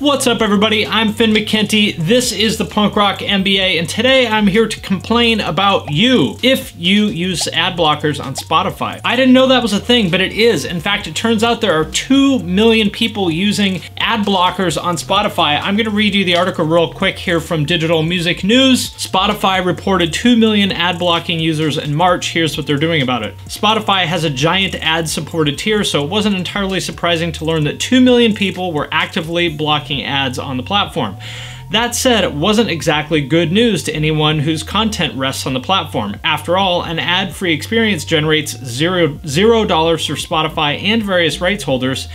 What's up, everybody? I'm Finn McKenty. This is the Punk Rock MBA, and today I'm here to complain about you if you use ad blockers on Spotify. I didn't know that was a thing, but it is. In fact, it turns out there are 2 million people using ad blockers on Spotify. I'm going to read you the article real quick here from Digital Music News. Spotify reported 2 million ad blocking users in March. Here's what they're doing about it. Spotify has a giant ad-supported tier, so it wasn't entirely surprising to learn that 2 million people were actively blocking ads on the platform. That said, it wasn't exactly good news to anyone whose content rests on the platform. After all, an ad-free experience generates $0 for Spotify and various rights holders,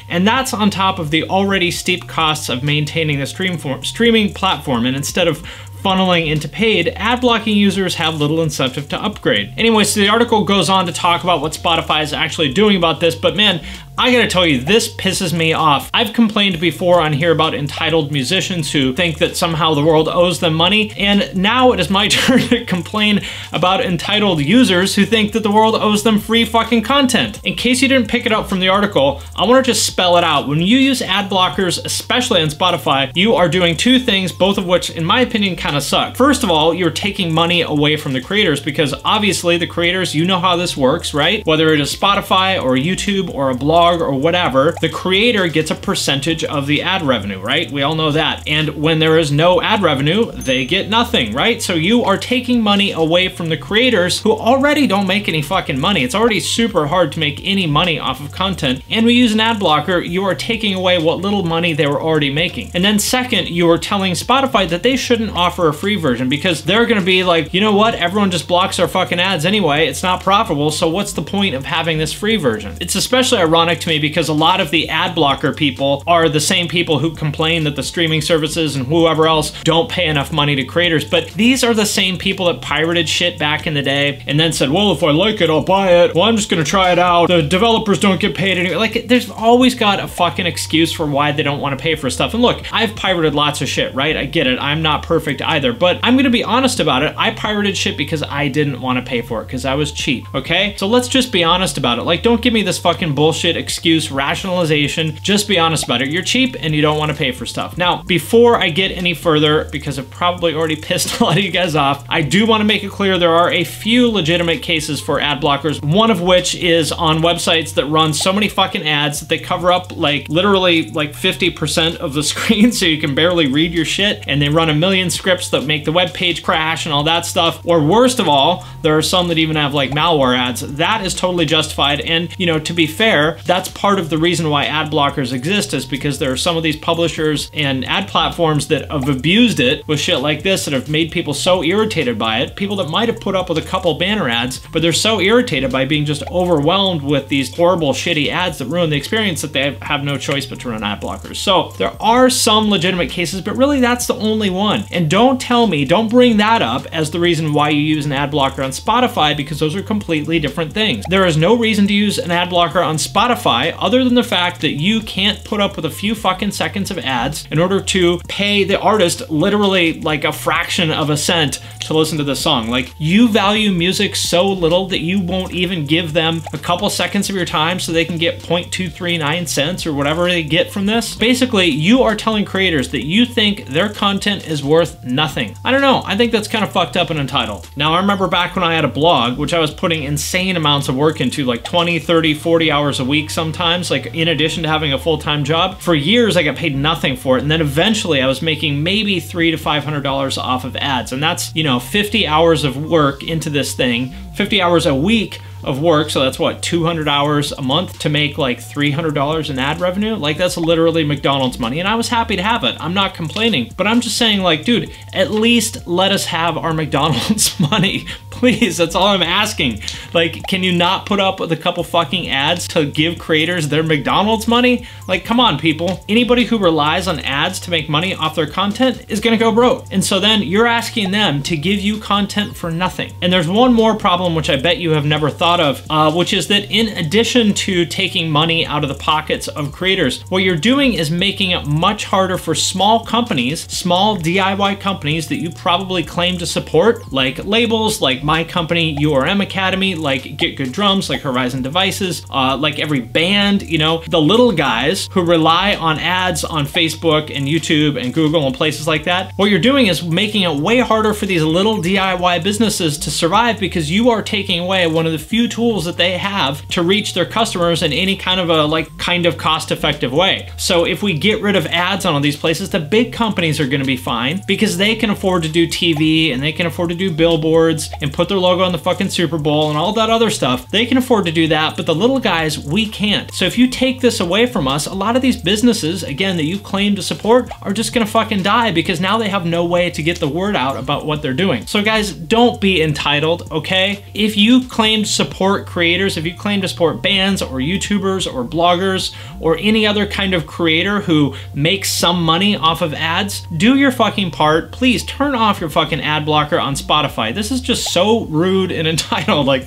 and that's on top of the already steep costs of maintaining the streaming platform. And instead of funneling into paid, ad blocking users have little incentive to upgrade. Anyway, so the article goes on to talk about what Spotify is actually doing about this, but man, I gotta tell you, this pisses me off. I've complained before on here about entitled musicians who think that somehow the world owes them money, and now it is my turn to complain about entitled users who think that the world owes them free fucking content. In case you didn't pick it up from the article, I wanna just spell it out. When you use ad blockers, especially on Spotify, you are doing 2 things, both of which, in my opinion, kind of suck. First of all, you're taking money away from the creators, because obviously the creators, you know how this works, right? Whether it is Spotify or YouTube or a blog or whatever, the creator gets a percentage of the ad revenue, right? We all know that. And when there is no ad revenue, they get nothing, right? So you are taking money away from the creators who already don't make any fucking money. It's already super hard to make any money off of content. And we use an ad blocker, you are taking away what little money they were already making. And then second, you are telling Spotify that they shouldn't offer a free version because they're gonna be like, you know what? Everyone just blocks our fucking ads anyway. It's not profitable, so what's the point of having this free version? It's especially ironic to me because a lot of the ad blocker people are the same people who complain that the streaming services and whoever else don't pay enough money to creators, but these are the same people that pirated shit back in the day and then said, well, if I like it, I'll buy it. Well, I'm just gonna try it out. The developers don't get paid anyway. Like, there's always got a fucking excuse for why they don't want to pay for stuff. And look, I've pirated lots of shit, right? I get it. I'm not perfect either, but I'm gonna be honest about it. I pirated shit because I didn't want to pay for it, because I was cheap, okay? So let's just be honest about it. Like, don't give me this fucking bullshit excuse, rationalization. Just be honest about it. You're cheap and you don't want to pay for stuff. Now, before I get any further, because I've probably already pissed a lot of you guys off, I do want to make it clear there are a few legitimate cases for ad blockers, one of which is on websites that run so many fucking ads that they cover up like literally like 50% of the screen so you can barely read your shit, and they run a million scripts that make the web page crash and all that stuff. Or worst of all, there are some that even have like malware ads. That is totally justified, and you know, to be fair, that's part of the reason why ad blockers exist, is because there are some of these publishers and ad platforms that have abused it with shit like this, that have made people so irritated by it, people that might have put up with a couple banner ads, but they're so irritated by being just overwhelmed with these horrible shitty ads that ruin the experience that they have no choice but to run ad blockers. So there are some legitimate cases, but really that's the only one. And don't tell me, don't bring that up as the reason why you use an ad blocker on Spotify, because those are completely different things. There is no reason to use an ad blocker on Spotify other than the fact that you can't put up with a few fucking seconds of ads in order to pay the artist literally like a fraction of a cent to listen to the song. Like, you value music so little that you won't even give them a couple seconds of your time so they can get 0.239 cents or whatever they get from this. Basically, you are telling creators that you think their content is worth nothing. I don't know, I think that's kind of fucked up and entitled. Now, I remember back when I had a blog, which I was putting insane amounts of work into, like 20, 30, 40 hours a week sometimes, like in addition to having a full-time job. For years, I got paid nothing for it, and then eventually I was making maybe $300 to $500 off of ads, and that's, you know, 50 hours of work into this thing, 50 hours a week of work, so that's what, 200 hours a month to make like $300 in ad revenue? Like, that's literally McDonald's money, and I was happy to have it. I'm not complaining, but I'm just saying, like, dude, at least let us have our McDonald's money. Please, that's all I'm asking. Like, can you not put up with a couple fucking ads to give creators their McDonald's money? Like, come on, people. Anybody who relies on ads to make money off their content is gonna go broke. And so then you're asking them to give you content for nothing. And there's one more problem which I bet you have never thought of, which is that in addition to taking money out of the pockets of creators, what you're doing is making it much harder for small companies, small DIY companies that you probably claim to support, like labels like my company, URM Academy, like Getgood Drums, like Horizon Devices, like every band, you know, the little guys who rely on ads on Facebook and YouTube and Google and places like that. What you're doing is making it way harder for these little DIY businesses to survive because you are taking away one of the few tools that they have to reach their customers in any kind of a cost-effective way. So if we get rid of ads on all these places, the big companies are gonna be fine because they can afford to do TV and they can afford to do billboards and put their logo on the fucking Super Bowl and all that other stuff. They can afford to do that, but the little guys, we can't. So if you take this away from us, a lot of these businesses, again, that you claim to support are just gonna fucking die because now they have no way to get the word out about what they're doing. So guys, don't be entitled, okay? If you claim to support creators, if you claim to support bands or YouTubers or bloggers or any other kind of creator who makes some money off of ads, do your fucking part. Please turn off your fucking ad blocker on Spotify. This is just so rude and entitled. Like,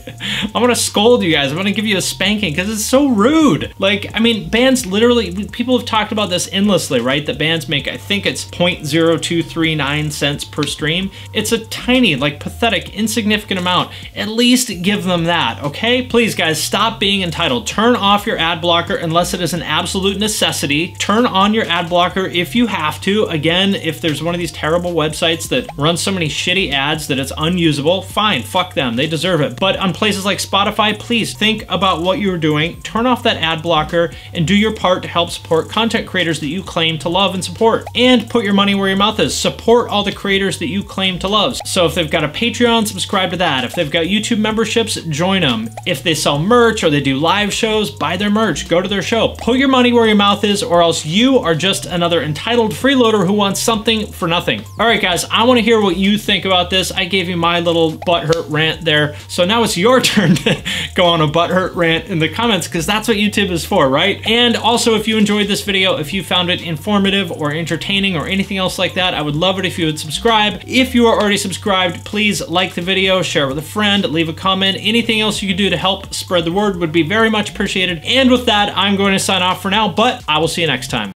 I'm gonna scold you guys. I'm gonna give you a spanking because it's so rude. Like, I mean, bands literally, people have talked about this endlessly, right? That bands make, I think it's 0.0239 cents per stream. It's a tiny, like pathetic, insignificant amount. At least give them that, okay? Please guys, stop being entitled. Turn off your ad blocker unless it is an absolute necessity. Turn on your ad blocker if you have to. Again, if there's one of these terrible websites that runs so many shitty ads that it's unusable, fine, fuck them, they deserve it. But on places like Spotify, please think about what you're doing, turn off that ad blocker, and do your part to help support content creators that you claim to love and support. And put your money where your mouth is. Support all the creators that you claim to love. So if they've got a Patreon, subscribe to that. If they've got YouTube memberships, join them. If they sell merch or they do live shows, buy their merch, go to their show. Put your money where your mouth is, or else you are just another entitled freeloader who wants something for nothing. All right, guys, I want to hear what you think about this. I gave you my little butthurt rant there. So now it's your turn to go on a butthurt rant in the comments because that's what YouTube is for, right? And also, if you enjoyed this video, if you found it informative or entertaining or anything else like that, I would love it if you would subscribe. If you are already subscribed, please like the video, share it with a friend, leave a comment. Anything else you could do to help spread the word would be very much appreciated. And with that, I'm going to sign off for now, but I will see you next time.